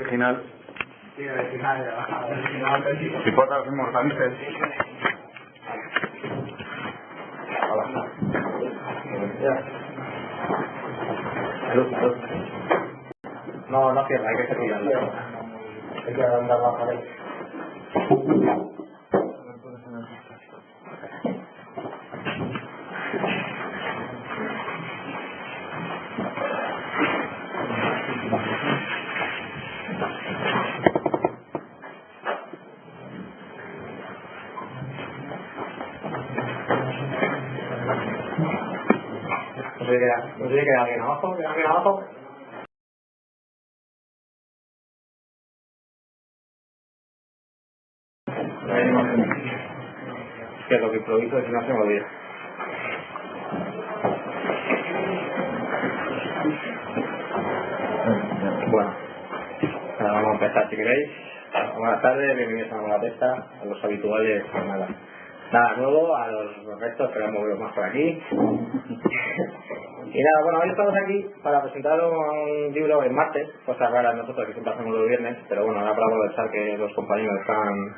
Original. Sí, original. Hipótesis inmortales. Hola. No cierra, hay que cepillarla. Hay que andar la pared. No tiene que quedar bien abajo, queda bien abajo. Es que lo que improviso es que no se me olvida. Bueno, vamos a empezar si queréis. Buenas tardes, bienvenidos a una nueva testa, a los habituales, pues nada nuevo, a los restos que vamos a mover más por aquí. Y nada, bueno, hoy estamos aquí para presentar un libro en martes, cosas raras nosotros que siempre hacemos los viernes, pero bueno, ahora para aprovechar que los compañeros están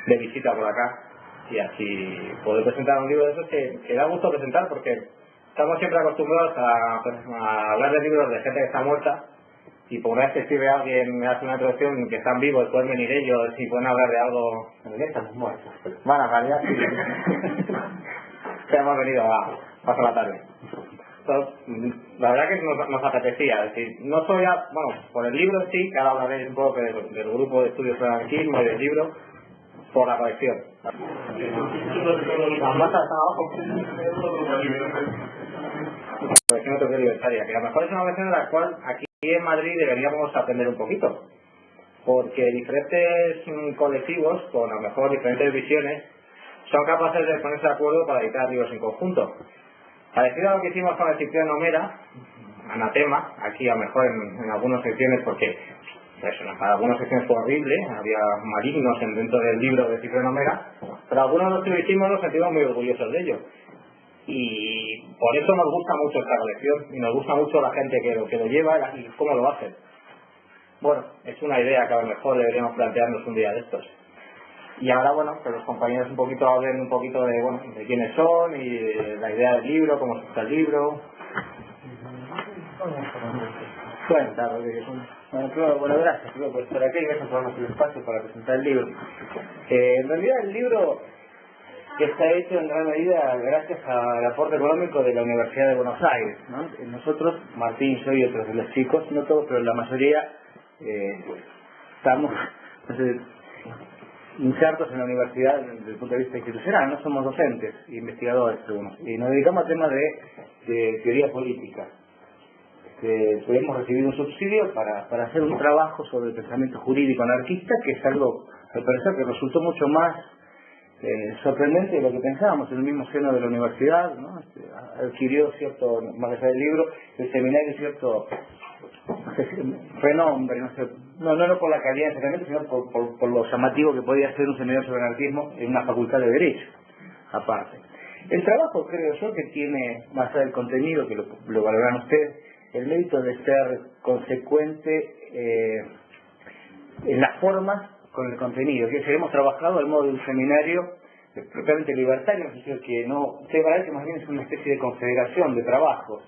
de visita por acá y así poder presentar un libro de esos que da gusto presentar porque estamos siempre acostumbrados a hablar de libros de gente que está muerta y por una vez que escribe alguien, me hace una introducción que están vivos, pueden venir ellos y pueden hablar de algo. ¿En qué estamos muertos? Bueno, en realidad sí. Que hemos venido a pasar la tarde. Entonces, la verdad que nos apetecía, es decir, no soy por el libro sí, que ahora hablaré un poco del grupo de estudios sobre anarquismo y del libro, por la colección. Las matas están abajo. La colección de teoría libertaria, que a lo mejor es una colección de la cual aquí en Madrid deberíamos aprender un poquito, porque diferentes colectivos, con a lo mejor diferentes visiones, son capaces de ponerse de acuerdo para editar libros en conjunto. Parecido a lo que hicimos con el Cipriano Omera, Anatema, aquí a lo mejor en algunas secciones, porque para algunas secciones fue horrible, había malignos dentro del libro de Cipriano Omera, pero algunos de los que lo hicimos nos sentimos muy orgullosos de ello. Y por eso nos gusta mucho esta colección, y nos gusta mucho la gente que lo lleva y cómo lo hace. Bueno, es una idea que a lo mejor deberíamos plantearnos un día de estos. Y ahora, que los compañeros un poquito hablen un poquito de quiénes son y de la idea del libro, cómo se está el libro. Bueno, gracias por estar aquí, gracias por darnos el espacio para presentar el libro. En realidad el libro está hecho en gran medida gracias al aporte económico de la Universidad de Buenos Aires, ¿no? Nosotros, Martín, yo y otros de los chicos, no todos, pero la mayoría, estamos insertos en la universidad desde el punto de vista institucional, no somos docentes, investigadores, y nos dedicamos a temas de teoría política. Hemos recibido un subsidio para hacer un trabajo sobre el pensamiento jurídico anarquista, que es algo, al parecer, que resultó mucho más sorprendente de lo que pensábamos en el mismo seno de la universidad, ¿no? Adquirió cierto, más allá del libro, el seminario cierto renombre, no por la calidad del seminario, sino por lo llamativo que podía ser un seminario sobre anarquismo en una facultad de Derecho, aparte. El trabajo, creo yo, que tiene, más allá del contenido, que lo valorarán ustedes, el mérito de ser consecuente en las formas con el contenido, que hemos trabajado al modo de un seminario propiamente libertario, en el sentido que ustedes van a ver que más bien es una especie de confederación de trabajos,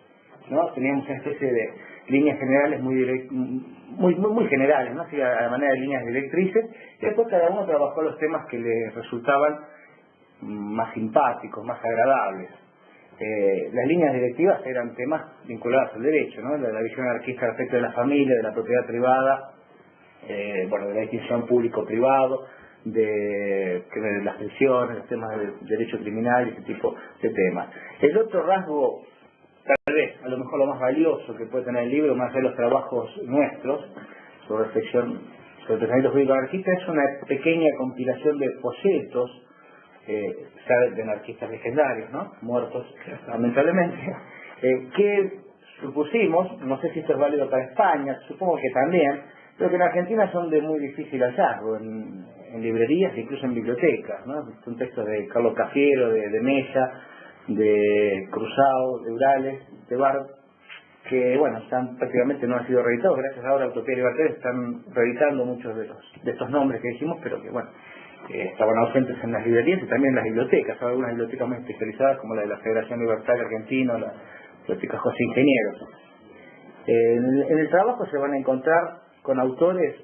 ¿no? Teníamos una especie de líneas generales muy generales, ¿no? Así, a la manera de líneas directrices, y después cada uno trabajó los temas que les resultaban más simpáticos, más agradables. Las líneas directivas eran temas vinculados al derecho, ¿no? La visión anarquista respecto de la familia, de la propiedad privada, de la distinción público-privado, de las pensiones, los temas de derecho criminal y ese tipo de temas. El otro rasgo, tal vez, a lo mejor lo más valioso que puede tener el libro, más allá de los trabajos nuestros, sobre reflexión sobre el pensamiento jurídico anarquista, es una pequeña compilación de folletos, de anarquistas legendarios, ¿no? Muertos, lamentablemente, que supusimos, no sé si esto es válido para España, supongo que también, pero que en Argentina son de muy difícil hallazgo en librerías e incluso en bibliotecas, ¿no? Son textos de Carlos Cafiero, de Mella, de Cruzado, de Urales, de Bar, que bueno, prácticamente no han sido reeditados. Gracias ahora a Utopía Libertaria están reeditando muchos de estos nombres que dijimos, pero que bueno, estaban ausentes en las librerías y también en las bibliotecas. Hay algunas bibliotecas muy especializadas como la de la Federación Libertaria Argentina, la biblioteca José Ingenieros. En el trabajo se van a encontrar con autores,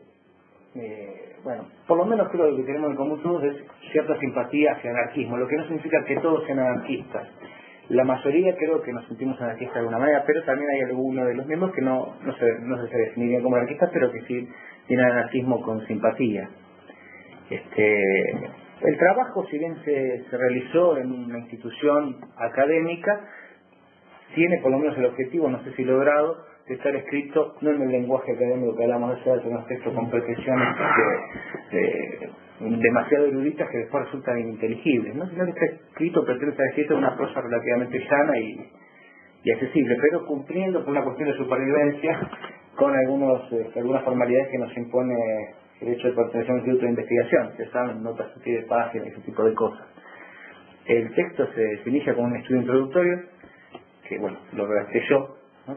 bueno, por lo menos creo que lo que tenemos en común todos es cierta simpatía hacia el anarquismo, lo que no significa que todos sean anarquistas. La mayoría creo que nos sentimos anarquistas de alguna manera, pero también hay algunos de los miembros que no se definirían como anarquistas, pero que sí tienen anarquismo con simpatía. El trabajo, si bien se realizó en una institución académica, tiene por lo menos el objetivo, no sé si logrado, de estar escrito no en el lenguaje académico que hablamos de ser unos textos con pretensiones demasiado eruditas que después resultan ininteligibles, ¿no? Sino que está escrito, pretende estar escrito en una prosa relativamente llana y accesible, pero cumpliendo por una cuestión de supervivencia con algunas formalidades que nos impone el hecho de pertenecer a un instituto de investigación, que están notas de páginas y ese tipo de cosas. El texto se inicia con un estudio introductorio, que bueno, lo redacté yo, ¿no?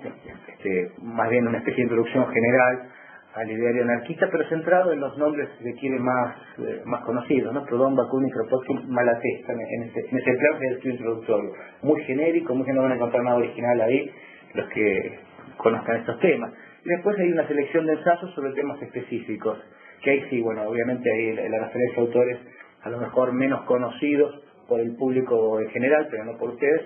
Más bien una especie de introducción general al ideario anarquista, pero centrado en los nombres de quienes más conocidos, ¿no? Proudhon, Bakunin, Kropotkin, Malatesta, en ese plan que es el estudio introductorio. Muy genérico, muy que no van a encontrar nada original ahí, los que conozcan estos temas. Y después hay una selección de ensayos sobre temas específicos, que ahí sí, bueno, obviamente hay la referencia a autores a lo mejor menos conocidos por el público en general, pero no por ustedes.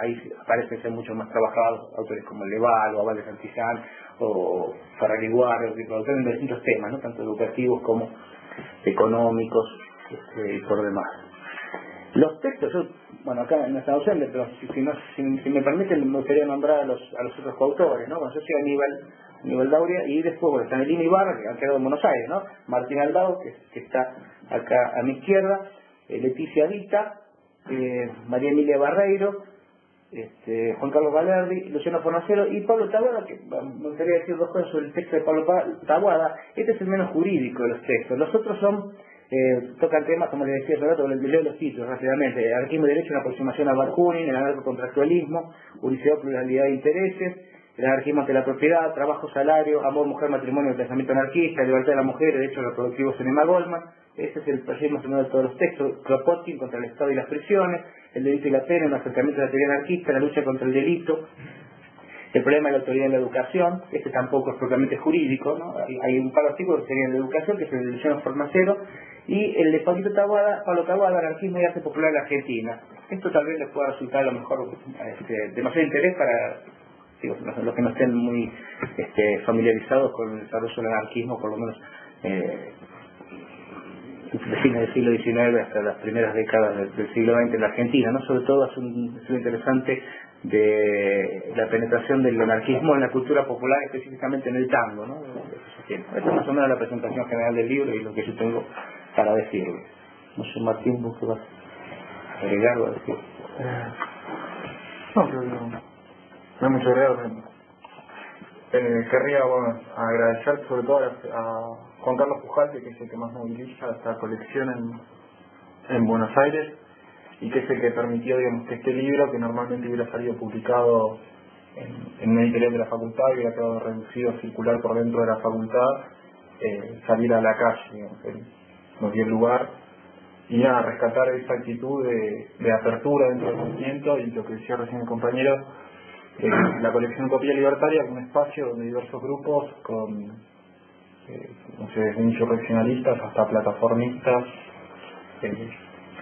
Ahí parecen ser mucho más trabajados autores como Leval o Abad de Santillán o Farragiguar, autores de distintos temas, ¿no? Tanto educativos como económicos y por demás. Los textos, bueno, acá no está ausente, pero si me permiten, me gustaría nombrar a los otros coautores, ¿no? Bueno, yo soy Aníbal Dauria, y después, bueno, están Elina Ibarra, que han quedado en Buenos Aires, ¿no? Martín Aldao, que está acá a mi izquierda, Leticia Vita, María Emilia Barreiro, Juan Carlos Valerdi, Luciano Fornacero y Pablo Taboada, que me gustaría decir dos cosas sobre el texto de Pablo Taboada. Este es el menos jurídico de los textos. Los otros tocan temas, como les decía hace rato, leo los títulos rápidamente: anarquismo y derecho, una aproximación a Bakunin, el anarcocontractualismo, unicidad, pluralidad de intereses, el anarquismo ante la propiedad, trabajo, salario, amor, mujer, matrimonio, pensamiento anarquista, libertad de la mujer, derechos reproductivos en Emma Goldman. Ese es el proyecto más o menos de todos los textos. Kropotkin, contra el Estado y las prisiones, el delito y la pena, un acercamiento a la teoría anarquista, la lucha contra el delito, el problema de la autoridad en la educación. Este tampoco es propiamente jurídico, ¿no? Hay un par de artículos que serían de educación, que es el de Luciano Fornacero, y el de Pablo Taboada, anarquismo y arte popular en la Argentina. Esto tal vez les pueda resultar a lo mejor demasiado interés para los que no estén muy familiarizados con el desarrollo del anarquismo, por lo menos de fines del siglo XIX hasta las primeras décadas del siglo XX en la Argentina, ¿no? Sobre todo es un estudio interesante de la penetración del anarquismo en la cultura popular, específicamente en el tango, ¿no? Esta es más o menos la presentación general del libro y lo que yo tengo para decirle. No sé, Martín, ¿vos qué vas a agregar o a decir? No, creo que no hay mucho agregar. Querría agradecer sobre todo a Juan Carlos Pujalte, que es el que más moviliza esta colección en Buenos Aires, y que es el que permitió, digamos, que este libro, que normalmente hubiera salido publicado en una editorial de la facultad y hubiera quedado reducido a circular por dentro de la facultad, saliera a la calle, digamos. Él nos dio el lugar y a rescatar esa actitud de apertura dentro del movimiento, y lo que decía recién el compañero, la colección Utopía Libertaria, un espacio donde diversos grupos con desde insurreccionalistas hasta plataformistas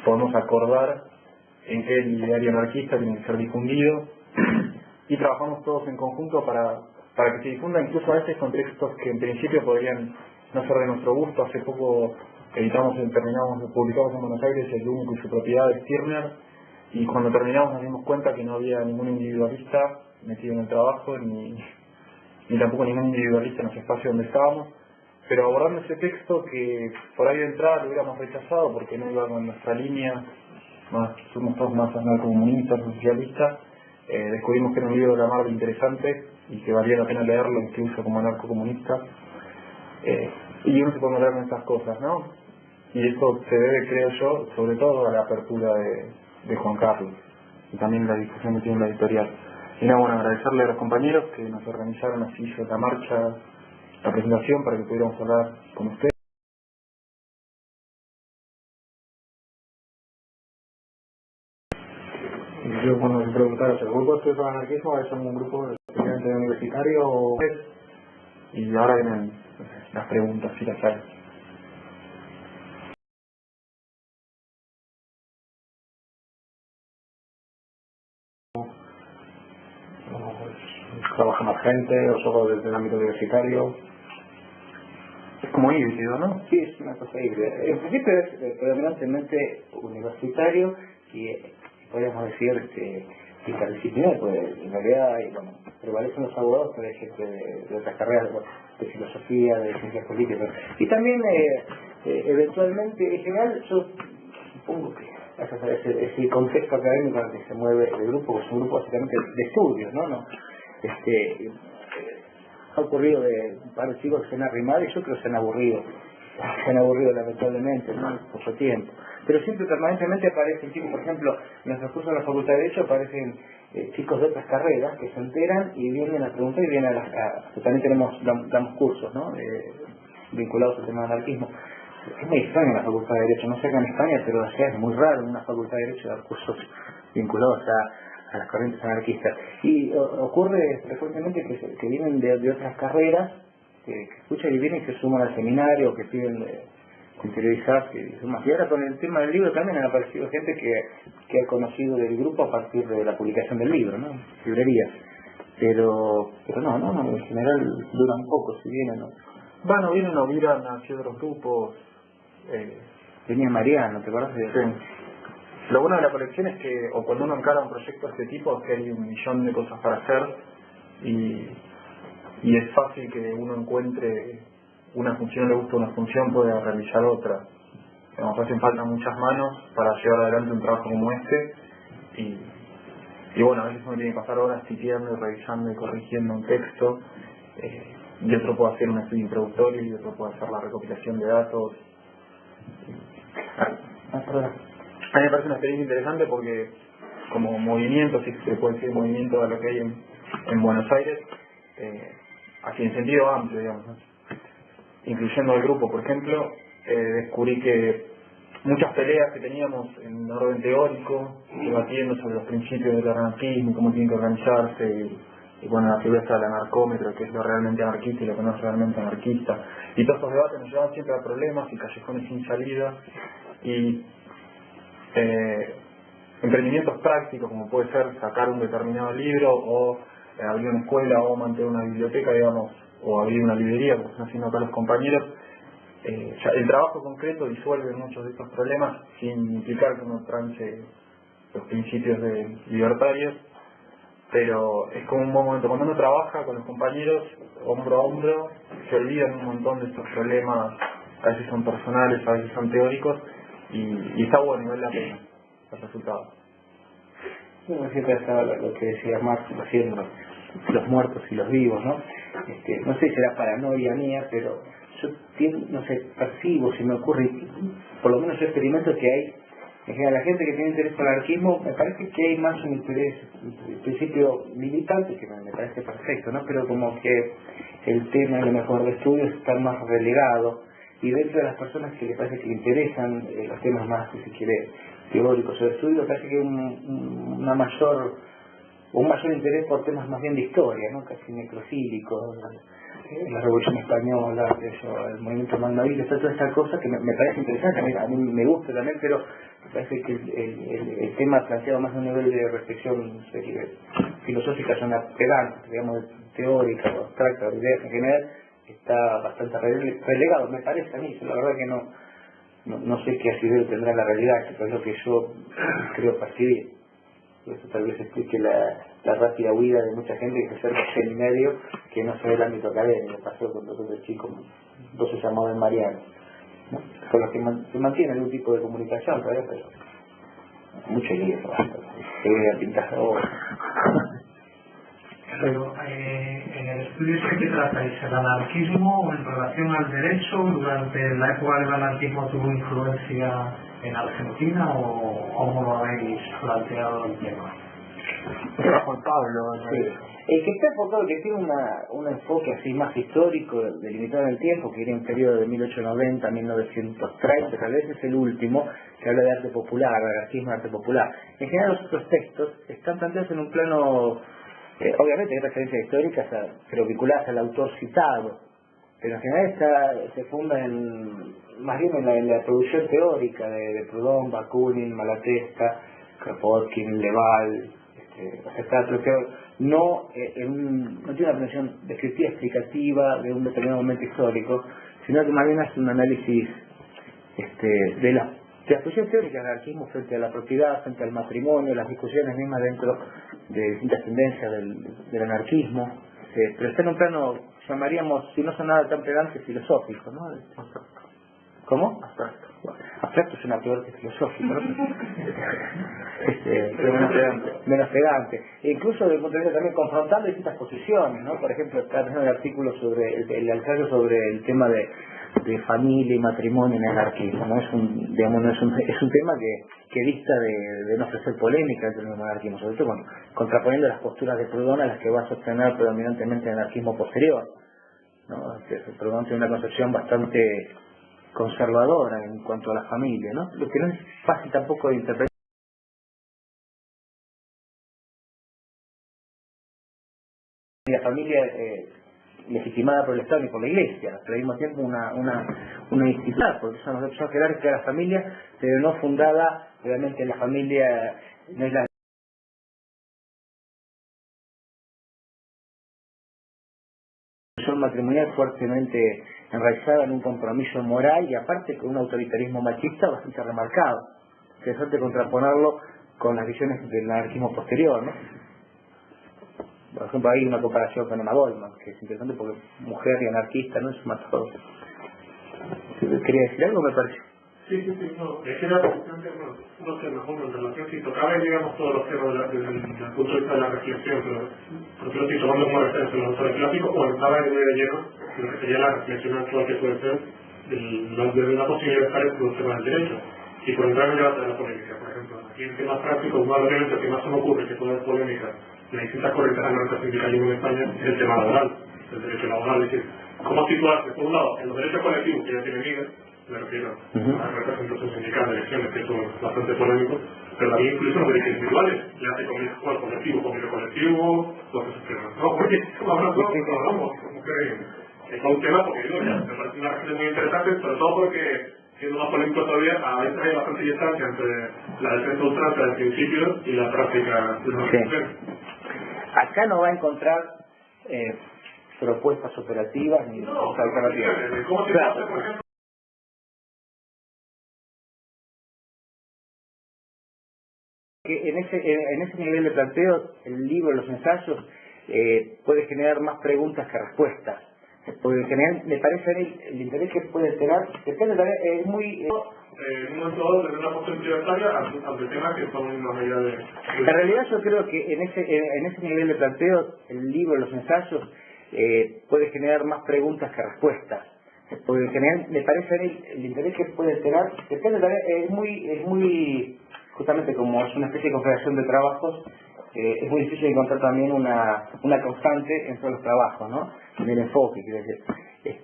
podemos acordar en qué el ideario anarquista tiene que ser difundido, y trabajamos todos en conjunto para que se difunda incluso a veces con textos que en principio podrían no ser de nuestro gusto. Hace poco publicamos en Buenos Aires El único y su propiedad de Stirner, y cuando terminamos nos dimos cuenta que no había ningún individualista metido en el trabajo, ni tampoco ningún individualista en los espacios donde estábamos, pero abordando ese texto que por ahí de entrada lo hubiéramos rechazado porque no iba con nuestra línea, somos todos más anarcocomunistas, socialistas, descubrimos que era un libro de la mar de interesante y que valía la pena leerlo incluso como anarcocomunista, y uno se puede leer en estas cosas, ¿no? Y eso se debe, creo yo, sobre todo a la apertura de Juan Carlos y también la discusión que tiene en la editorial. Y nada, bueno, agradecerle a los compañeros que nos organizaron así sobre la marcha la presentación para que pudiéramos hablar con ustedes. Y yo cuando me preguntara, ¿el grupo de estudios del anarquismo es un grupo especialmente universitario o es? Y ahora vienen las preguntas y las hay. ¿Trabaja más gente o solo desde el ámbito universitario? Es como híbrido, ¿no? Sí, es una cosa híbrida. En principio es predominantemente universitario y podríamos decir interdisciplinar, pues en realidad bueno, prevalecen los abogados, pero hay gente de otras carreras, de filosofía, de ciencias políticas. Y también eventualmente, en general, yo supongo que es el contexto académico en el que se mueve el grupo, que es un grupo básicamente de estudios, ¿no? Ha ocurrido de un par de chicos que se han arrimado y yo creo que se han aburrido lamentablemente, ¿no? Mucho tiempo. Pero siempre permanentemente aparecen chicos, por ejemplo, en nuestro curso de la Facultad de Derecho aparecen chicos de otras carreras que se enteran y vienen a preguntar y vienen también damos cursos, ¿no? Vinculados al tema del anarquismo. Es muy extraño en la Facultad de Derecho, no sé acá en España, pero allá es muy raro en una Facultad de Derecho dar cursos vinculados a las corrientes anarquistas. Y ocurre frecuentemente que vienen de otras carreras, que escuchan y vienen y se suman al seminario, que piden interiorizarse y suman. Y ahora con el tema del libro también han aparecido gente que ha conocido del grupo a partir de la publicación del libro, ¿no? Librerías. Pero no, en general duran poco, si vienen, ¿no? Bueno, vienen o miran hacia otros grupos. Venía Mariano, ¿te acuerdas? Sí. Lo bueno de la colección es que, o cuando uno encara un proyecto de este tipo, es que hay un millón de cosas para hacer y es fácil que uno encuentre una función, le gusta una función, puede realizar otra. Nos hacen falta muchas manos para llevar adelante un trabajo como este y bueno, a veces uno tiene que pasar horas sitiando y revisando y corrigiendo un texto y otro puede hacer un estudio introductorio y otro puede hacer la recopilación de datos. A mí me parece una experiencia interesante porque como movimiento, si se puede decir movimiento de lo que hay en Buenos Aires, así en sentido amplio, digamos, ¿no? Incluyendo al grupo, por ejemplo, descubrí que muchas peleas que teníamos en orden teórico, debatiendo sobre los principios del anarquismo, cómo tienen que organizarse, y bueno, la figura del anarcómetro, que es lo realmente anarquista y lo que no es realmente anarquista, y todos estos debates nos llevan siempre a problemas y callejones sin salida, y emprendimientos prácticos como puede ser sacar un determinado libro o abrir una escuela o mantener una biblioteca, digamos, o abrir una librería, como están haciendo acá los compañeros. El trabajo concreto disuelve muchos de estos problemas sin implicar que uno trance los principios libertarios, pero es como un buen momento. Cuando uno trabaja con los compañeros hombro a hombro, se olvidan un montón de estos problemas, a veces son personales, a veces son teóricos, y está bueno y vale la pena el resultado. Bueno, siempre estaba lo que decía Marx, recién los muertos y los vivos, ¿no? No sé si será paranoia mía, pero yo no sé, percibo, si me ocurre, por lo menos yo experimento que hay, en general, la gente que tiene interés por el anarquismo, me parece que hay más un interés, en principio militante, que me parece perfecto, ¿no? Pero como que el tema, a lo mejor, de estudios está más relegado, y dentro de las personas que le parece que le interesan los temas más, si se quiere, teóricos o de estudio, parece que hay un mayor interés por temas más bien de historia, ¿no? Casi necrofílicos, la Revolución Española, el movimiento magnavista, toda esta cosa que me parece interesante, a mí me gusta también, pero me parece que el tema planteado más a un nivel de reflexión filosófica, es una pedante, digamos, teórica o abstracta, de ideas en general, está bastante relegado, me parece a mí. La verdad que no sé qué asidero tendrá la realidad, que es lo que yo creo percibir. Eso tal vez explique la rápida huida de mucha gente que se acerca al seminario que no se ve el ámbito académico. Pasó con dos chicos, dos se llamaban Mariano, ¿no? Con los que se mantiene algún tipo de comunicación todavía, pero mucho lío, se ve a pintar ahora. Pero en el estudio ¿qué tratáis? ¿El anarquismo en relación al derecho? ¿Durante la época del anarquismo tuvo influencia en Argentina o cómo lo habéis planteado el tema? Juan Pablo. Sí. El que está enfocado, que tiene un enfoque así más histórico, delimitado en el tiempo, que viene en un periodo de 1890 a 1930, tal vez es el último, que habla de arte popular, de anarquismo de arte popular. En general los otros textos están planteados en un plano, obviamente hay referencias históricas, pero vinculadas al autor citado, pero en general se funda más bien en la producción teórica de Proudhon, Bakunin, Malatesta, Kropotkin, Leval, no tiene una pretensión descriptiva explicativa de un determinado momento histórico, sino que más bien hace un análisis de las posiciones teóricas del anarquismo frente a la propiedad, frente al matrimonio, las discusiones mismas dentro de distintas tendencias del anarquismo, pero está en un plano, llamaríamos, si no son nada tan pedante, filosófico, ¿no? ¿Cómo? Abstracto. Abstracto es una peor que filosófico, ¿no? Pero menos pedante. E incluso desde el punto de vista también confrontando distintas posiciones, ¿no? Por ejemplo, está haciendo el artículo sobre el ensayo sobre el tema de familia y matrimonio en el anarquismo, ¿no? Es un tema que dista de no ofrecer polémica entre el anarquismo, sobre todo contraponiendo las posturas de Proudhon a las que va a sostener predominantemente el anarquismo posterior, ¿no? Proudhon tiene una concepción bastante conservadora en cuanto a la familia, ¿no? Lo que no es fácil tampoco de interpretar. La familia legitimada por el Estado y por la Iglesia, pero al mismo tiempo una institución, porque son los hechos jerárquicos de la familia, pero no fundada realmente en la familia, no es la matrimonial fuertemente enraizada en un compromiso moral y aparte con un autoritarismo machista bastante remarcado. Interesante contraponerlo con las visiones del anarquismo posterior, ¿no? Por ejemplo, hay una comparación con Emma Goldman, que es interesante porque mujer y anarquista, ¿no? Es más todo. ¿Quería decir algo, me parece? Sí, no, es que era bastante, no sé, mejor en relación, si tocaba, digamos, todos los temas desde el punto de vista de la reflexión, pero yo estoy tomando como referencia los autores clásicos, o estaba en medio lleno, lo que sería la reflexión actual que puede ser de la posibilidad de estar en los temas del derecho. Y por entrar en el debate de la polémica, por ejemplo, aquí en temas prácticos, uno de los elementos que más se me ocurre que puede haber polémica en las distintas corrientes de la sindicalismo en España es el tema laboral, el derecho laboral, es decir, cómo situarse, por un lado, en los derechos colectivos que ya tienen vida, me refiero a la representación sindical de elecciones, que son bastante polémicos, pero también incluso los derechos individuales, ya se comienza el colectivo, comité colectivo, lo que se espera. No, porque hablamos, como creemos. Es un tema porque digo, ya, me parece una reflexión muy interesante, sobre todo porque, siendo más polémico todavía, a veces hay bastante distancia entre la defensa ultranza del principio y la práctica de los defensores. Acá no va a encontrar propuestas operativas ni alternativas. ¿Cómo se hace, por ejemplo? Que en ese nivel de planteo, el libro, los ensayos, puede generar más preguntas que respuestas. Porque en general, me parece el interés que puede tener, depende también, es muy... en un momento dado, desde una postura libertaria ante temas que son una medida de... En realidad yo creo que en ese nivel de planteo, el libro, los ensayos, puede generar más preguntas que respuestas. Porque en general, me parece el interés que puede tener, depende también, es muy justamente como es una especie de confederación de trabajos, es muy difícil encontrar también una constante en todos los trabajos, ¿no? En el enfoque, quiero decir.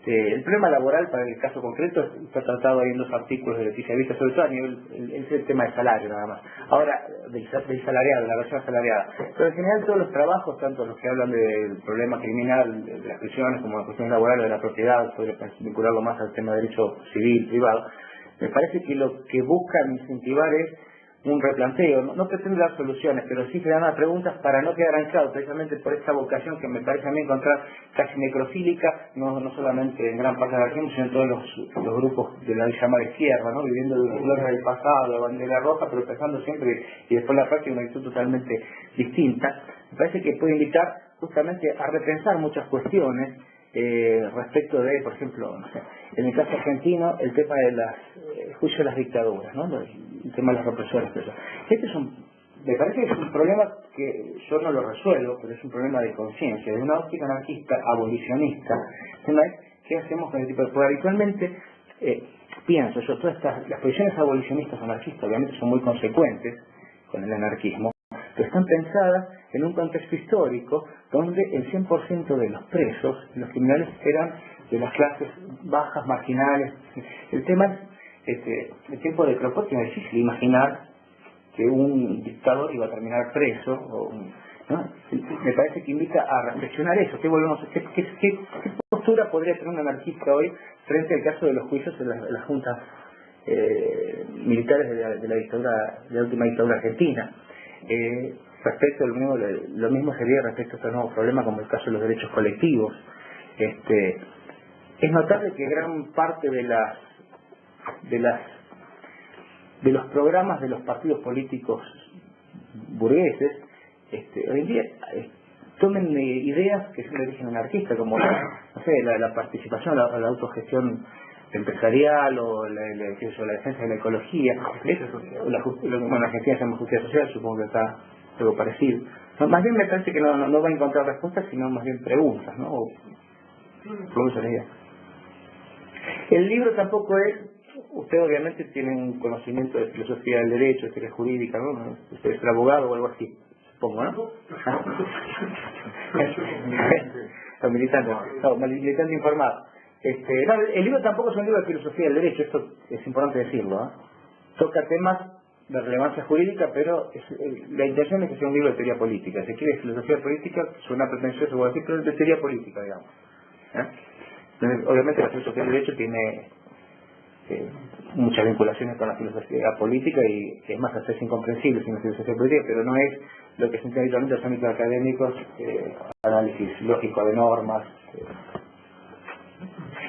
El problema laboral, para el caso concreto, está tratado ahí en los artículos de Leticia Vista, sobre todo a nivel, es el tema del salario nada más. Ahora, del salariado, la versión asalariada. Pero en general todos los trabajos, tanto los que hablan del problema criminal, de las prisiones, como las cuestiones laborales de la propiedad, podría vincularlo más al tema de derecho civil, privado, me parece que lo que buscan incentivar es un replanteo, no pretende dar soluciones, pero sí generar preguntas para no quedar anclados, precisamente por esta vocación que me parece a mí encontrar casi necrofílica, no solamente en gran parte de la región, sino en todos los grupos de la llamada izquierda, ¿no? Viviendo de los colores del pasado, la bandera roja, pero pensando siempre, y después la práctica, una actitud totalmente distinta. Me parece que puede invitar justamente a repensar muchas cuestiones respecto de, por ejemplo, no sé, en el caso argentino, el tema de juicio de las dictaduras, ¿no? El tema de las represiones. Me parece que es un problema que yo no lo resuelvo, pero es un problema de conciencia, de una óptica anarquista abolicionista. El tema es, ¿qué hacemos con el tipo de poder? Habitualmente, pienso yo, todas las posiciones abolicionistas anarquistas obviamente son muy consecuentes con el anarquismo, pero están pensadas en un contexto histórico donde el 100% de los presos, los criminales, eran de las clases bajas, marginales. El tema es, el tiempo de Kropotkin es difícil imaginar que un dictador iba a terminar preso, ¿no? Me parece que invita a reflexionar eso. ¿Qué postura podría tener un anarquista hoy frente al caso de los juicios de las juntas militares de la dictadura, de la última dictadura argentina? Respecto lo mismo sería respecto a este nuevo problema, como el caso de los derechos colectivos. Es notable que gran parte de los programas de los partidos políticos burgueses hoy en día tomen ideas que son de origen anarquista, como no sé, la participación, la autogestión empresarial o la defensa de la ecología. La Argentina se llama justicia social, supongo que está algo parecido. No, más bien me parece que no va a encontrar respuestas, sino más bien preguntas, ¿no? El libro tampoco es... Usted obviamente tiene un conocimiento de filosofía del derecho, de teoría jurídica, ¿no? Usted es abogado o algo así, supongo, ¿no? Militante informado. No, el libro tampoco es un libro de filosofía del derecho, esto es importante decirlo, ¿eh? Toca temas de relevancia jurídica, pero la intención es que sea un libro de teoría política. Si quiere filosofía política, suena pretencioso, voy a decir, pero es de teoría política, digamos. Entonces, obviamente la filosofía del derecho tiene muchas vinculaciones con la filosofía política y es más, hasta es incomprensible sin la filosofía política, pero no es lo que se entiende habitualmente en los ámbitos académicos, análisis lógico de normas.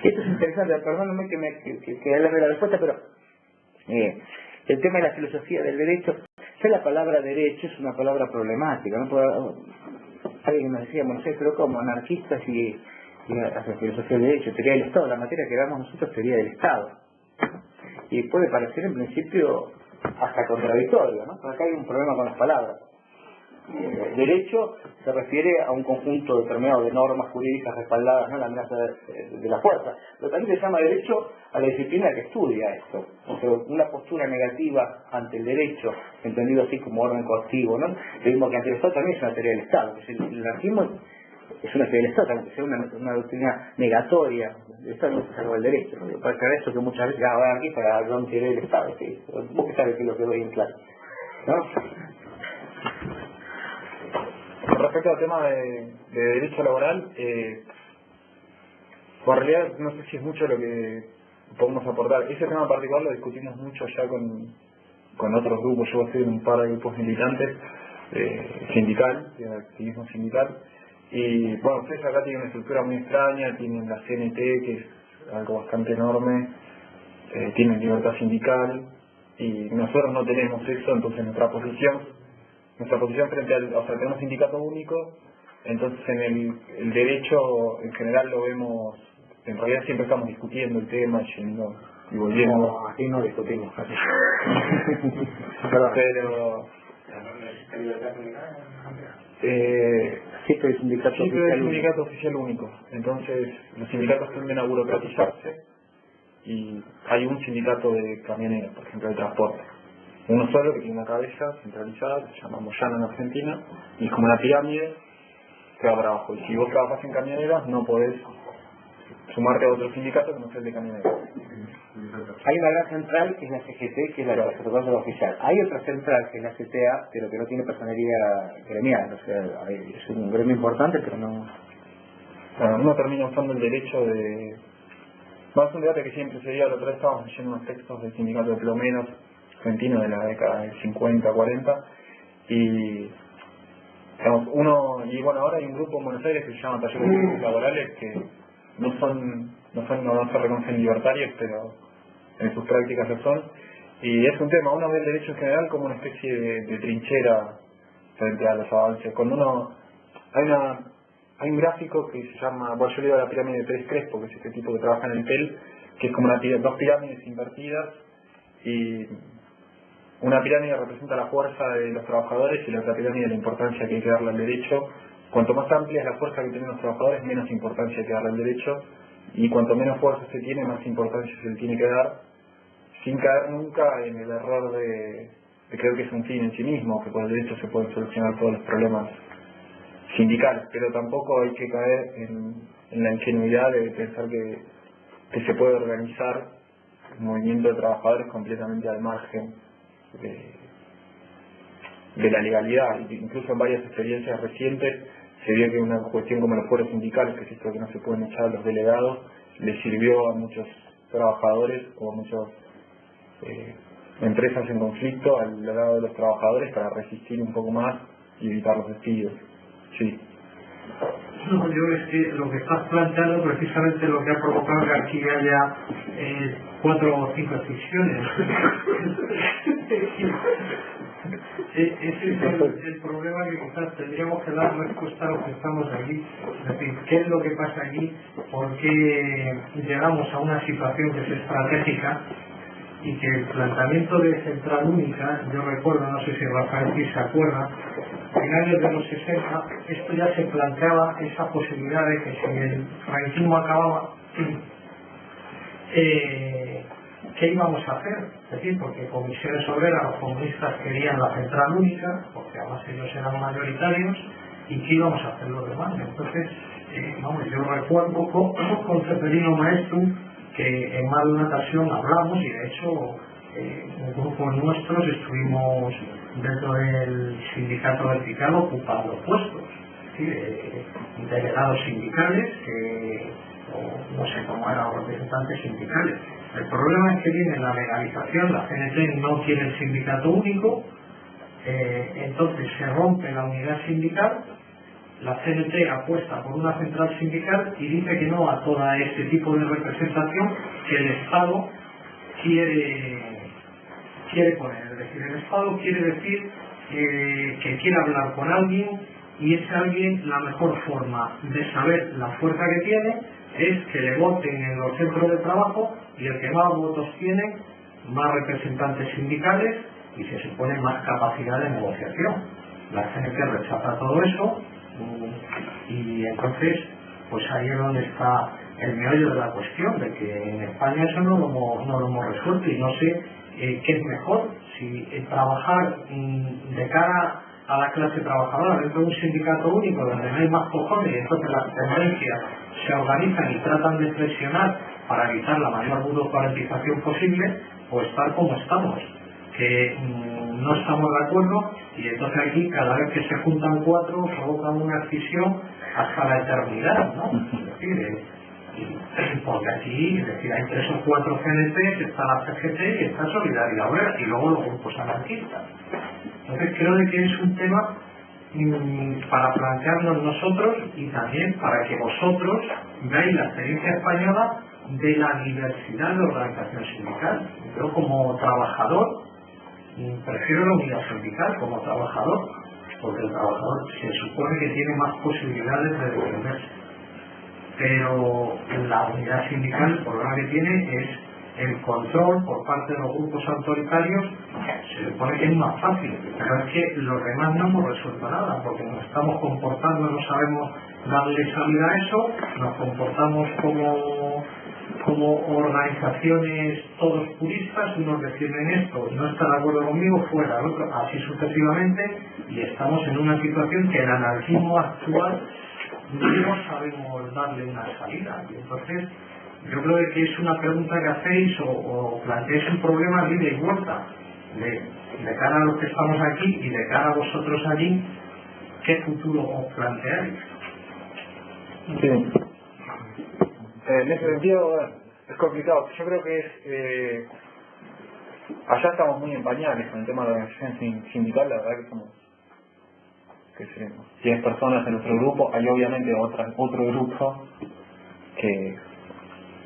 Esto es interesante, perdóname que hable de la respuesta, pero el tema de la filosofía del derecho, ya la palabra derecho es una palabra problemática, ¿no? Alguien nos decía, bueno, no sé, pero como anarquistas y hacen filosofía del derecho, teoría del Estado, la materia que damos nosotros es teoría del Estado. Y puede parecer en principio hasta contradictorio, ¿no? Pero acá hay un problema con las palabras. Derecho se refiere a un conjunto determinado de normas jurídicas respaldadas, ¿no?, la amenaza de la fuerza. Pero también se llama derecho a la disciplina que estudia esto. O sea, una postura negativa ante el derecho, entendido así como orden coactivo, ¿no? Lo mismo que ante el Estado también es una teoría del Estado. El anarquismo es una teoría del Estado, aunque sea una doctrina negatoria. El Estado no se salva del derecho, ¿no? Para creer eso que muchas veces aquí para hablar de teoría del Estado, ¿sí? Vos que sabes que es lo que doy en clase, ¿no? Con respecto al tema de derecho laboral, por realidad no sé si es mucho lo que podemos aportar. Ese tema en particular lo discutimos mucho ya con otros grupos. Yo estoy en un par de grupos militantes sindical, de activismo sindical, y bueno, ustedes acá tienen una estructura muy extraña, tienen la CNT, que es algo bastante enorme, tienen libertad sindical, y nosotros no tenemos eso. Entonces nuestra posición frente al, o sea, tenemos sindicato único, entonces en el derecho en general lo vemos, en realidad siempre estamos discutiendo el tema, yendo y volviendo. No, aquí no discutimos. Pero sí, pero el sindicato sí, pero es un sindicato oficial único, entonces los sindicatos tienden a burocratizarse y hay un sindicato de camioneros, por ejemplo, de transporte. Uno solo que tiene una cabeza centralizada, que se llama Moyano en Argentina, y es como una pirámide que va para abajo. Y si vos trabajas en camioneras, no podés sumarte a otro sindicato que no sea el de camioneras. Hay una gran central que es la CGT, que es la representación oficial. Hay otra central que es la CTA, pero que no tiene personería gremial. O sea, es un gremio importante, pero no... Bueno, uno termina usando el derecho de... Más un debate que siempre se dio, la otra vez estábamos leyendo unos textos del sindicato de plomeros argentino de la década del 50, 40, y digamos, bueno, ahora hay un grupo en Buenos Aires que se llama Talleres Laborales, que no se reconocen libertarios, pero en sus prácticas lo son, y es un tema, uno ve el derecho en general como una especie de trinchera frente a los avances. Cuando hay un gráfico que se llama, bueno, yo le digo la pirámide de Pérez Crespo, que es este tipo que trabaja en el TEL, que es como dos pirámides invertidas, y una pirámide representa la fuerza de los trabajadores y la otra pirámide la importancia que hay que darle al derecho. Cuanto más amplia es la fuerza que tienen los trabajadores, menos importancia hay que darle al derecho, y cuanto menos fuerza se tiene, más importancia se le tiene que dar, sin caer nunca en el error de creo que es un fin en sí mismo, que por el derecho se pueden solucionar todos los problemas sindicales, pero tampoco hay que caer en la ingenuidad de pensar que se puede organizar un movimiento de trabajadores completamente al margen de la legalidad. Incluso en varias experiencias recientes se vio que una cuestión como los fueros sindicales, que es esto que no se pueden echar a los delegados, le sirvió a muchos trabajadores o a muchas empresas en conflicto al lado de los trabajadores para resistir un poco más y evitar los despidos. Sí. No, yo es que lo que estás planteando precisamente lo que ha provocado que aquí haya 4 o 5 excepciones. Ese es el problema, que quizás tendríamos que dar respuesta a lo que estamos aquí. Es decir, ¿qué es lo que pasa aquí? ¿Por qué llegamos a una situación que es estratégica? Y que el planteamiento de central única, yo recuerdo, no sé si Rafael sí se acuerda, a finales de los 60, esto ya se planteaba esa posibilidad de que si el franquismo acababa, ¿qué íbamos a hacer? Es decir, porque comisiones obreras, los comunistas querían la central única, porque además ellos eran mayoritarios, y ¿qué íbamos a hacer los demás? Entonces, yo recuerdo con Ceferino Maestro que en más de una ocasión hablamos, y de hecho grupos nuestros estuvimos dentro del sindicato vertical ocupando puestos, es decir, delegados sindicales, o no sé cómo eran los representantes sindicales. El problema es que viene la legalización, la CNT no quiere el sindicato único, entonces se rompe la unidad sindical, la CNT apuesta por una central sindical y dice que no a todo este tipo de representación que el Estado quiere poner. Es decir, el Estado quiere decir que quiere hablar con alguien, y ese alguien, la mejor forma de saber la fuerza que tiene es que le voten en los centros de trabajo, y el que más votos tiene, más representantes sindicales, y se supone más capacidad de negociación. La CNT rechaza todo eso, y entonces pues ahí es donde está el meollo de la cuestión, de que en España eso no lo hemos resuelto, y no sé qué es mejor, si trabajar de cara a la clase trabajadora dentro de un sindicato único donde no hay más cojones, y entonces las tendencias se organizan y tratan de presionar para evitar la mayor burocratización posible, o estar como estamos, que no estamos de acuerdo, y entonces aquí cada vez que se juntan 4 provocan una escisión hasta la eternidad, ¿no? Es decir, porque aquí, es decir, hay 3 o 4 CNTs, está la CGT y está Solidaridad Obrera, y luego los grupos anarquistas. Entonces creo que es un tema para plantearnos nosotros, y también para que vosotros veáis la experiencia española de la diversidad de organización sindical. Yo como trabajador prefiero la unidad sindical como trabajador, porque el trabajador se supone que tiene más posibilidades de defenderse, pero la unidad sindical el problema que tiene es el control por parte de los grupos autoritarios. Se supone que es más fácil, pero es que los demás no hemos resuelto nada, porque nos estamos comportando, no sabemos darle salida a eso, nos comportamos como organizaciones todos puristas, unos defienden esto, no está de acuerdo conmigo, fuera, el otro, así sucesivamente, y estamos en una situación que el anarquismo actual no sabemos darle una salida. Y entonces yo creo que es una pregunta que hacéis o planteáis un problema de ida y vuelta, de cara a los que estamos aquí y de cara a vosotros allí, ¿qué futuro os planteáis? Sí. En ese sentido es complicado. Yo creo que allá estamos muy en pañales con el tema de la organización sindical. La verdad que somos 10 personas en nuestro grupo. Hay obviamente otro grupo que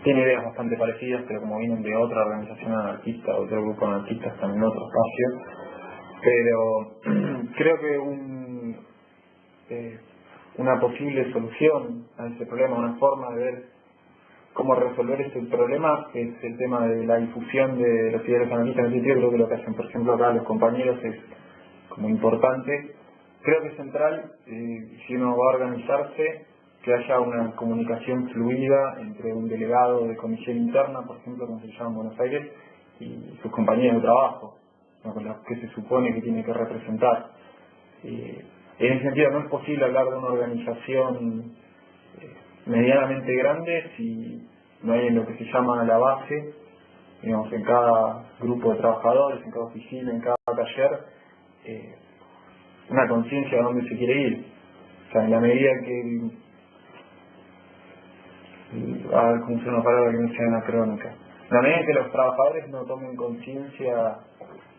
tiene ideas bastante parecidas, pero como vienen de otra organización anarquista, otro grupo anarquista, están en otro espacio. Pero creo que una posible solución a ese problema, una forma de ver cómo resolver este problema, es el tema de la difusión de los ideales anarquistas. En ese sentido, creo que lo que hacen, por ejemplo, acá los compañeros es como importante. Creo que es central, si uno va a organizarse, que haya una comunicación fluida entre un delegado de comisión interna, por ejemplo, como se llama en Buenos Aires, y sus compañeros de trabajo. ¿no? Con lo que se supone que tiene que representar. En ese sentido no es posible hablar de una organización medianamente grande si no hay en lo que se llama la base, digamos, en cada grupo de trabajadores, en cada oficina, en cada taller, una conciencia de dónde se quiere ir. O sea, en la medida que, a ver cómo se una palabra que no sea anacrónica, en la medida que los trabajadores no tomen conciencia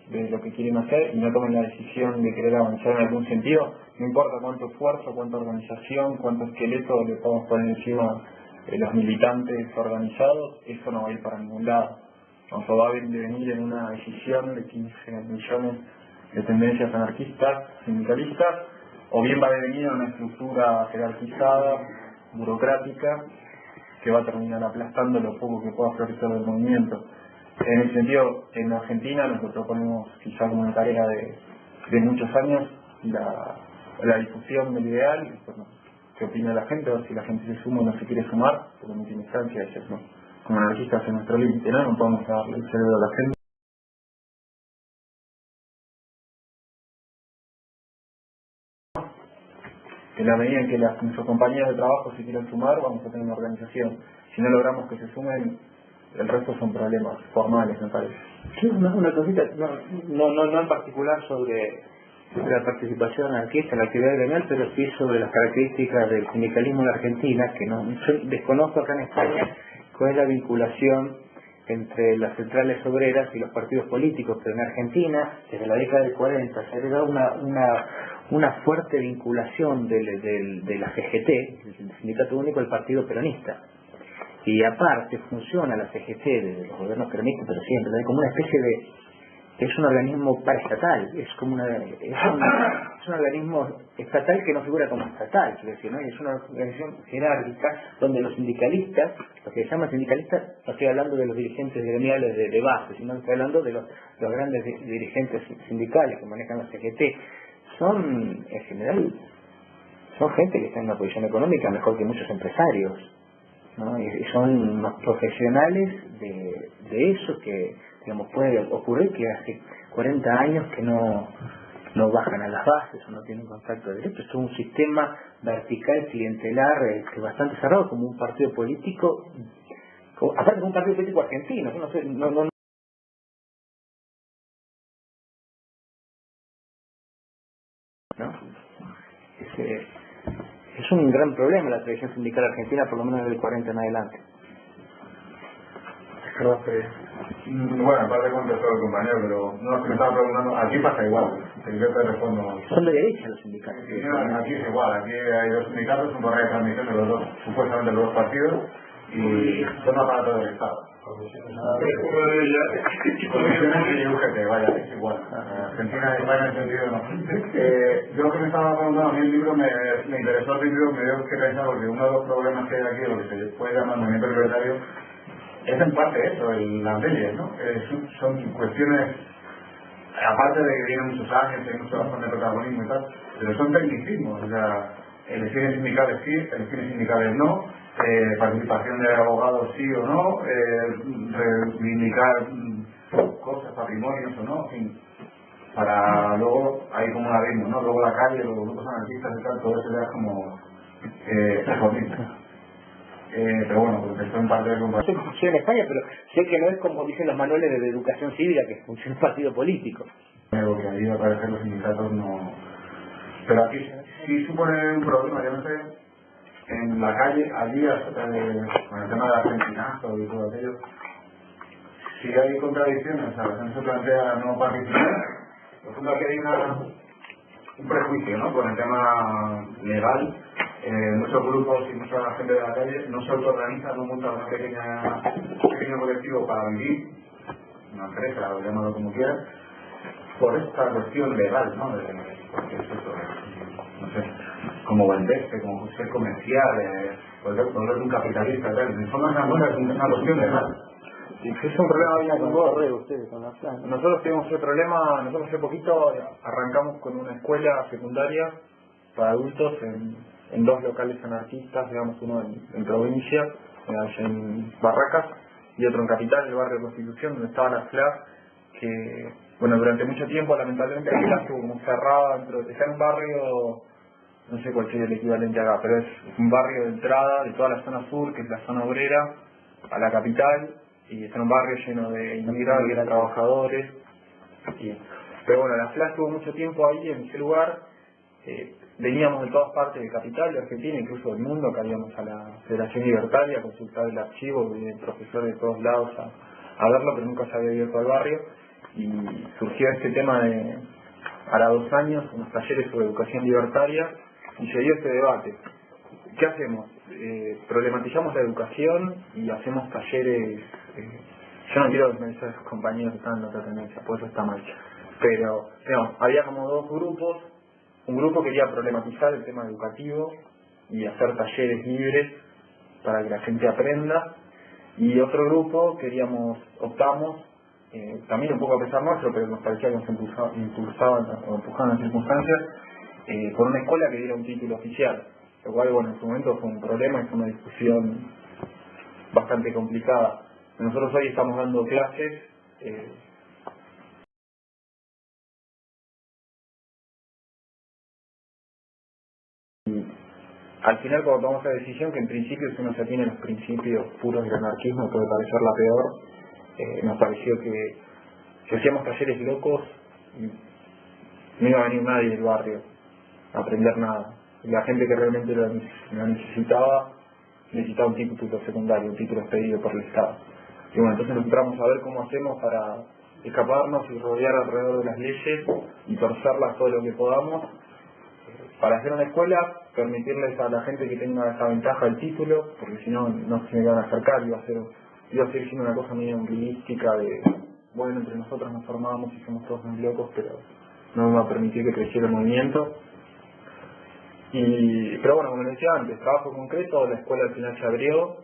de lo que quieren hacer y no tomen la decisión de querer avanzar en algún sentido, no importa cuánto esfuerzo, cuánta organización, cuánto esqueleto le podemos poner encima los militantes organizados, eso no va a ir para ningún lado. O sea, va a venir en una decisión de 15 millones de tendencias anarquistas, sindicalistas, o bien va a devenir en una estructura jerarquizada, burocrática, que va a terminar aplastando lo poco que pueda florecer del movimiento. En el sentido, en Argentina nos proponemos quizá como una tarea de muchos años la difusión del ideal, y, bueno, qué opina la gente, o si la gente se suma o no se quiere sumar, porque no tiene instancia, eso, ¿no? Como anarquistas en nuestro límite, ¿no? No podemos darle el cerebro a la gente. En la medida en que nuestros compañeros de trabajo se quieran sumar, vamos a tener una organización. Si no logramos que se sumen, el resto son problemas formales, me parece. Sí, una cosita, no en particular sobre la participación anarquista en la actividad gremial, pero sí sobre las características del sindicalismo en la Argentina, que no, yo desconozco acá en España cuál es la vinculación entre las centrales obreras y los partidos políticos, pero en Argentina, desde la década del 40, se ha dado una fuerte vinculación de la CGT, el Sindicato Único del Partido Peronista. Y aparte funciona la CGT desde los gobiernos peronistas, pero siempre, como una especie es un organismo paraestatal, es un organismo estatal que no figura como estatal, quiero decir, ¿no? Y es una organización jerárquica donde los sindicalistas, los que se llaman sindicalistas, no estoy hablando de los dirigentes gremiales de base, sino estoy hablando de los grandes dirigentes sindicales que manejan la CGT, son, en general, son gente que está en una posición económica mejor que muchos empresarios, ¿no? Y son unos profesionales de eso que, digamos, puede ocurrir que hace 40 años que no bajan a las bases o no tienen contacto directo. Es un sistema vertical, clientelar, que bastante cerrado, como un partido político, aparte de un partido político argentino, no sé, ¿no? Es un gran problema la tradición sindical argentina, por lo menos desde el 40 en adelante. Bueno, aparte contestó el compañero, pero no, es que me estaba preguntando, aquí pasa igual, yo te respondo. Son de derecha los sindicatos. Sí, no, aquí es igual, aquí hay dos sindicatos, un correo de transmisión de los dos, supuestamente los dos partidos, y son aparatos del Estado. Comisiones y UGT, vaya, es igual. Argentina y España en ese sentido no. Yo lo que me estaba preguntando, a mí el libro me interesó el libro, me dio que pensar, porque uno de los problemas que hay aquí, lo que se puede llamar movimiento libertario, es en parte eso, las leyes, ¿no? Son cuestiones, aparte de que tienen muchos años, hay mucho bastante protagonismo y tal, pero son tecnicismos, o sea, elecciones sindicales sí, elecciones sindicales no, participación de abogados sí o no, reivindicar cosas, patrimonios o no, en fin, para luego, hay como un abismo, ¿no? Luego la calle, los grupos anarquistas y tal, todo eso ya es como reformista. Pero bueno, porque esto en parte de no sé cómo funciona en España, pero sé que no es como dicen los manuales de educación cívica, que funciona un partido político. Lo que ahí aparece los sindicatos no. Pero aquí sí supone un problema, yo no sé, en la calle, allí, con el tema de argentinazo y todo aquello, si hay contradicciones, a veces se plantea no participar, por ejemplo aquí hay un prejuicio, ¿no? Con el tema legal. Muchos grupos y mucha gente de la calle no se autoorganizan, no montan un pequeño colectivo para vivir, una empresa, o llámalo como quieras, por esta cuestión legal, ¿no? Porque es eso, no sé, como venderse, como ser comercial, volver un capitalista, tal. En forma es una cuestión legal. Es un problema bien gordo. Ustedes con la plan. Nosotros tenemos el problema, nosotros hace poquito arrancamos con una escuela secundaria para adultos en dos locales anarquistas, digamos, uno en provincia, en Barracas, y otro en Capital, el barrio de Constitución, donde estaba la FLAG, que bueno, durante mucho tiempo lamentablemente la clase estuvo como cerrada está en un barrio, no sé cuál sería el equivalente acá, pero es un barrio de entrada de toda la zona sur, que es la zona obrera, a la capital, y está en un barrio lleno de inmigrantes, trabajadores. Pero bueno, la clase estuvo mucho tiempo ahí en ese lugar. Veníamos de todas partes de capital, de Argentina, incluso del mundo, caíamos a la Federación Libertaria a consultar el archivo, venían profesores de todos lados a verlo, pero nunca se había abierto al barrio. Y surgió este tema de, hará 2 años, unos talleres sobre educación libertaria, y se dio este debate. ¿Qué hacemos? Problematizamos la educación y hacemos talleres. Yo no quiero desmenuzar a esos compañeros que están en otra tendencia, por eso está mal. Pero digamos, había como 2 grupos. Un grupo quería problematizar el tema educativo y hacer talleres libres para que la gente aprenda, y otro grupo optamos, también un poco a pesar nuestro, pero nos parecía que nos impulsaban o empujaban las circunstancias, por una escuela que diera un título oficial, lo cual, bueno, en su momento fue un problema y fue una discusión bastante complicada. Nosotros hoy estamos dando clases al final, cuando tomamos la decisión, que en principio si uno se atiene a los principios puros del anarquismo puede parecer la peor, nos pareció que si hacíamos talleres locos no iba a venir nadie del barrio a aprender nada. La gente que realmente lo necesitaba un título secundario, un título expedido por el Estado. Y bueno, entonces nos entramos a ver cómo hacemos para escaparnos y rodear alrededor de las leyes y torcerlas todo lo que podamos, para hacer una escuela, permitirles a la gente que tenga esa ventaja del título, porque si no, no se me iban a acercar, iba a seguir siendo una cosa medio empírica de, bueno, entre nosotros nos formamos y somos todos muy locos, pero no me va a permitir que creciera el movimiento. Pero bueno, como les decía antes, trabajo concreto, la escuela al final se abrió,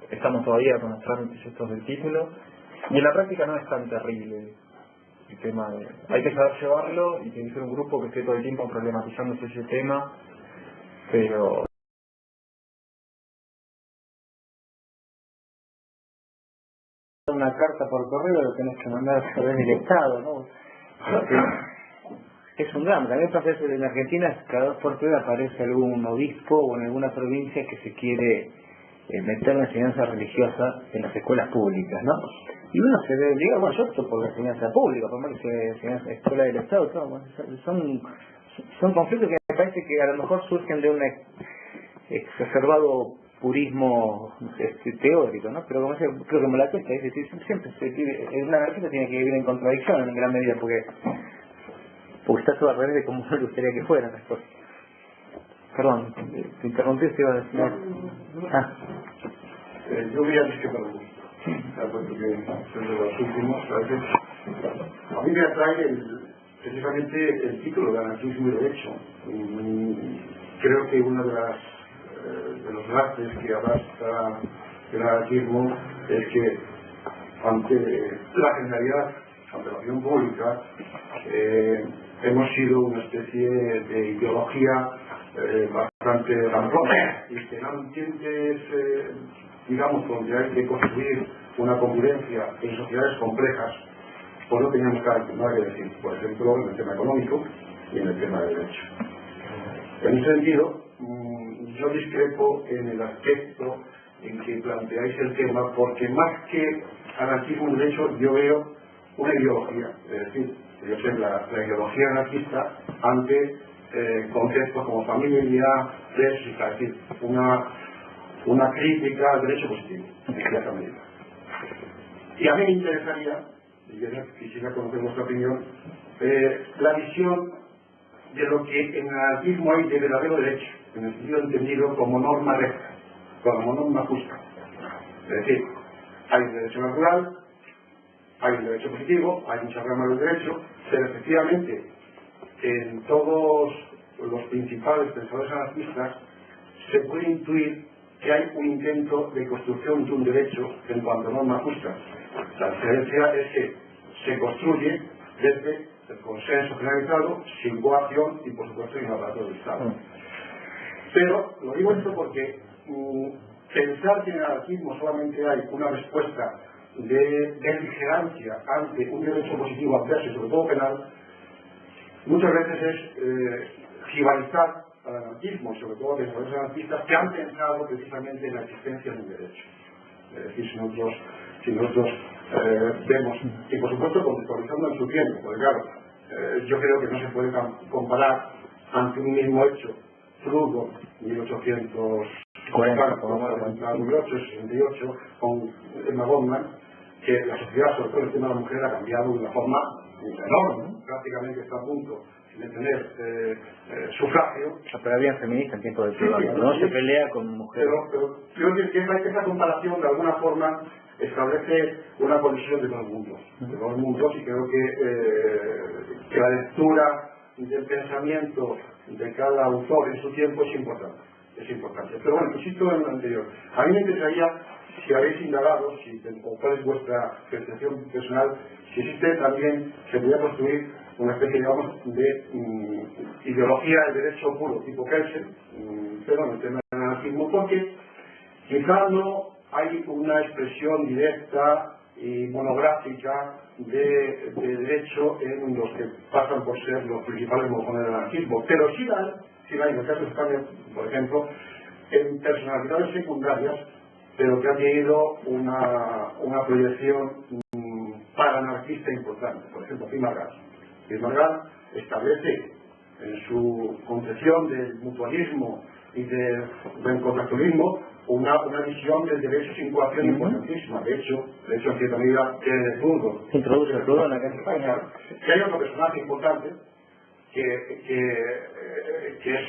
estamos todavía con los trámites estos del título, y en la práctica no es tan terrible. El tema hay que saber llevarlo y tiene que ser un grupo que esté todo el tiempo problematizándose ese tema, pero una carta por correo lo tenés que mandar a través del Estado, ¿no? Es un drama. También pasa eso en Argentina, cada 2 por 3 aparece algún obispo o en alguna provincia que se quiere meter la enseñanza religiosa en las escuelas públicas, ¿no? Y uno se ve obligado, bueno, yo opto por la enseñanza pública, por más que sea enseñanza escuela del Estado, todo, bueno, son conflictos que me parece que a lo mejor surgen de un exacerbado purismo teórico, ¿no? Pero como creo que me la cuesta, es decir, siempre un anarquista tiene que vivir en contradicción en gran medida, porque está todo al revés de como me gustaría que fueran las cosas. Perdón, te interrumpí, te iba a decir. Yo voy a discrepar un poquito, porque soy de los últimos, ¿sabes? A mí me atrae precisamente el título de anarquismo y derecho. Creo que uno de los lápices que arrastra el anarquismo es que ante la generalidad, ante la opinión pública, hemos sido una especie de ideología bastante ramplona y que no entiendes, digamos, donde hay que construir una convivencia en sociedades complejas, pues no teníamos nada que decir, por ejemplo, en el tema económico y en el tema de derecho. En ese sentido, yo discrepo en el aspecto en que planteáis el tema, porque más que anarquismo y derecho, yo veo una ideología, es decir, yo sé la ideología anarquista ante conceptos como familia, derechos, es decir, una crítica al derecho positivo, en cierta medida. Y a mí me interesaría, y yo quisiera conocer vuestra opinión, la visión de lo que en el anarquismo hay de verdadero derecho, en el sentido entendido como norma recta, como norma justa. Es decir, hay un derecho natural, hay un derecho positivo, hay muchas ramas del derecho, pero efectivamente en todos los principales pensadores anarquistas se puede intuir que hay un intento de construcción de un derecho en cuanto a norma justa. La diferencia es que se construye desde el consenso generalizado, sin coacción y por supuesto sin aparato del Estado. Pero lo digo esto porque pensar que en el anarquismo solamente hay una respuesta de beligerancia ante un derecho positivo adverso, sobre todo penal, muchas veces es rivalizar al anarquismo, sobre todo de los anarquistas que han pensado precisamente en la existencia de un derecho. Es decir, si nosotros vemos, y por supuesto contextualizando en su tiempo, porque claro, yo creo que no se puede comparar ante un mismo hecho, Frugo, 1868, con Emma Goldman, que la sociedad, sobre todo el tema de la mujer, ha cambiado de una forma enorme, prácticamente está a punto de tener sufragio. Pero había feministas en tiempo de Frugo, no se pelea con mujeres. Pero creo que esa comparación de alguna forma establece una colisión de dos mundos, y creo que la lectura del pensamiento de cada autor en su tiempo es importante. Pero bueno, insisto en lo anterior. A mí me interesaría, si habéis indagado, o cuál es vuestra percepción personal, si existe también, se podría construir una especie, digamos, de ideología del derecho puro, tipo Kelsen, pero en el tema del anarquismo, porque quizá no hay una expresión directa y monográfica de derecho en los que pasan por ser los principales mojones del anarquismo, pero sí hay en el caso de España, por ejemplo, en personalidades secundarias, pero que han tenido una proyección paranarquista importante. Por ejemplo, Pi Margall establece en su concepción del mutualismo y del contractualismo una visión del derecho sin coacción importantísima. De hecho, en cierta medida, que Frugo introduce el Frugo en la Casa de España. Que hay otro personaje importante que es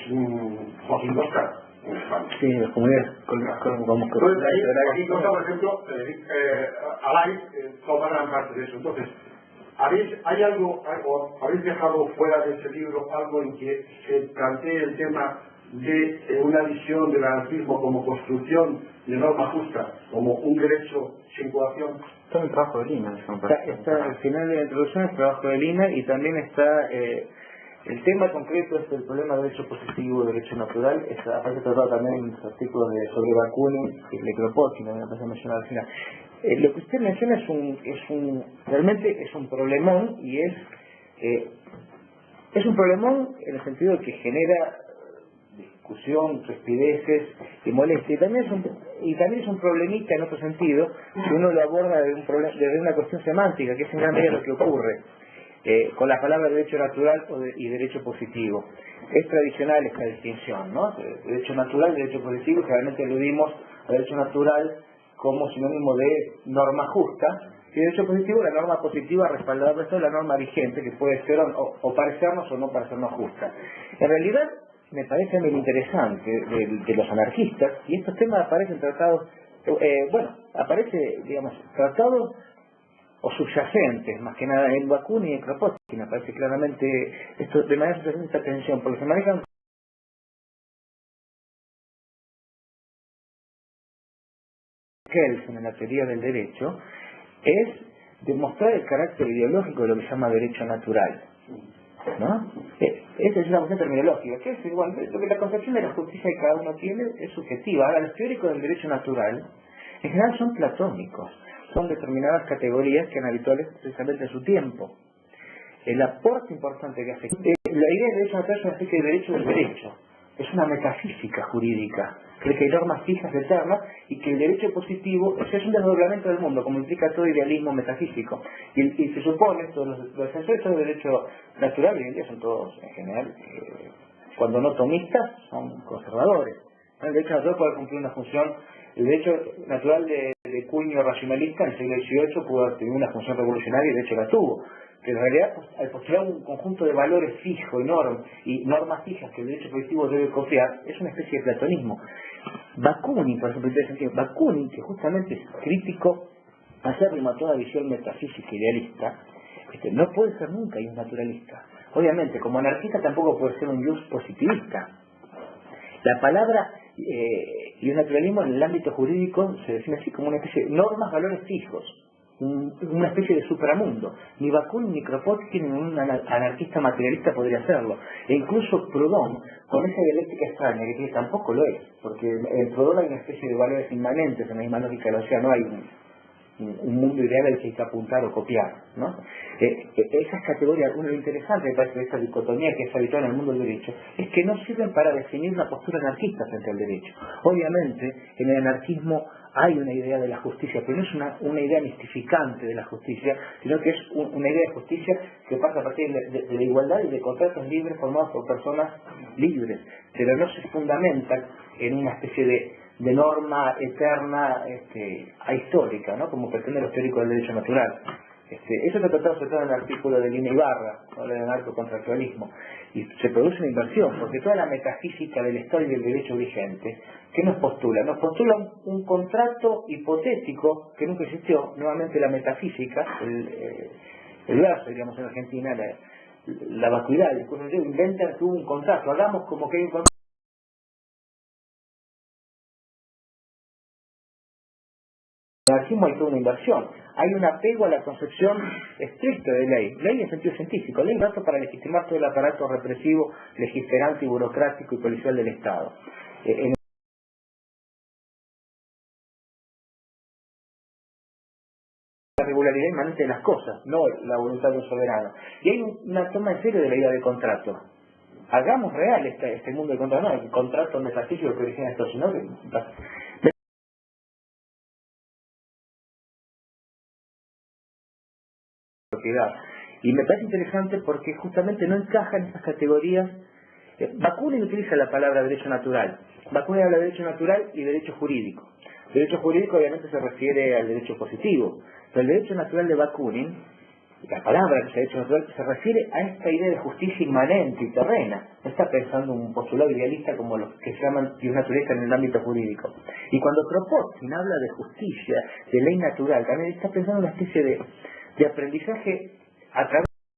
Joaquín Tosca en España. Sí, las comunidades. Entonces, Joaquín Tosca, por ejemplo, Alay toma gran parte de eso. Entonces, ¿habéis dejado fuera de este libro algo en que se plantee el tema de una visión del anarquismo como construcción de norma justa, como un derecho sin coacción? Está en el trabajo de Lina. Está al final de la introducción el trabajo de Lina, y también está el tema concreto, es el problema del derecho positivo, derecho natural. Aparte tratado también en los artículos sobre Bakunin y Kropotkin, me parece mencionar al final. Lo que usted menciona realmente es un problemón, y es un problemón en el sentido de que genera discusión, rispideces y molestia, y también es un problemita en otro sentido, si uno lo aborda desde una cuestión semántica, que es en gran medida lo que ocurre con la palabra derecho natural y derecho positivo. Es tradicional esta distinción, ¿no? Derecho natural, derecho positivo, generalmente aludimos al derecho natural como sinónimo de norma justa, y derecho positivo, la norma positiva respaldada por esto de la norma vigente, que puede ser o parecernos o no parecernos justa. En realidad, me parece muy interesante de los anarquistas, y estos temas aparecen tratados, tratados o subyacentes, más que nada en Bakunin y en Kropotkin. Me parece claramente esto de manera subyacente esta tensión, porque se manejan Kelsen en la teoría del derecho, es demostrar el carácter ideológico de lo que se llama derecho natural, ¿no? Esa es una cuestión terminológica, que es igual, lo que la concepción de la justicia que cada uno tiene es subjetiva. Ahora, los teóricos del derecho natural en general son platónicos, son determinadas categorías que eran habituales precisamente en su tiempo. El aporte importante que hace la idea de derecho natural es una especie de derecho del derecho, es una metafísica jurídica, cree que hay normas fijas eternas y que el derecho positivo es un desdoblamiento del mundo, como implica todo idealismo metafísico. Y se supone, todos los defensores del derecho natural hoy en día son todos, en general, cuando no tomistas, son conservadores. El derecho natural puede cumplir una función, el derecho natural de cuño racionalista en el siglo XVIII pudo haber tenido una función revolucionaria, y de hecho la tuvo. Pero en realidad, al postular un conjunto de valores fijos y normas fijas que el derecho positivo debe copiar, es una especie de platonismo. Bakunin, por ejemplo, Bakunin, que justamente es crítico acérrimo a toda visión metafísica idealista, no puede ser nunca un naturalista. Obviamente, como anarquista tampoco puede ser un jus positivista. La palabra y un naturalismo en el ámbito jurídico se define así como una especie de normas, valores fijos, una especie de supramundo. Ni Bakunin ni Kropotkin ni un anarquista materialista podría hacerlo. E incluso Proudhon, con esa dialéctica extraña que tiene, tampoco lo es, porque en Proudhon hay una especie de valores inmanentes en la misma lógica del océano, un mundo ideal al que hay que apuntar o copiar, ¿no? Esas categorías, lo interesante me parece de esta dicotomía que es habitual en el mundo del derecho, es que no sirven para definir una postura anarquista frente al derecho. Obviamente, en el anarquismo hay una idea de la justicia, pero no es una idea mistificante de la justicia, sino que es una idea de justicia que pasa a partir de la igualdad y de contratos libres formados por personas libres, pero no se fundamenta en una especie de norma eterna ahistórica, ¿no? Como pretenden los teóricos del derecho natural. Eso se tratado sobre todo en el artículo de Lina Ibarra, habla del anarcocontractualismo, y se produce una inversión, porque toda la metafísica del Estado y del derecho vigente, ¿qué nos postula? Nos postula un contrato hipotético que nunca existió, nuevamente la metafísica, el verso, digamos en Argentina, la vacuidad, el discurso inventa que hubo un contrato, hagamos como que hay un contrato. En el anarquismo hay toda una inversión, hay un apego a la concepción estricta de ley en sentido científico, ley es para legitimar todo el aparato represivo, legislante y burocrático y policial del Estado. La regularidad inmanente de las cosas, no la voluntad de un soberano. Y hay una toma en serio de la idea de contrato. Hagamos real este mundo de contrato, no el contrato metafísico que origina esto, sino que propiedad. Y me parece interesante porque justamente no encaja en esas categorías. Bakunin utiliza la palabra derecho natural. Bakunin habla de derecho natural y derecho jurídico. Derecho jurídico obviamente se refiere al derecho positivo, pero el derecho natural de Bakunin, la palabra que es derecho natural, se refiere a esta idea de justicia inmanente y terrena. No está pensando un postulado idealista como los que se llaman naturalistas en el ámbito jurídico. Y cuando Kropotkin habla de justicia, de ley natural, también está pensando en una especie de aprendizaje a través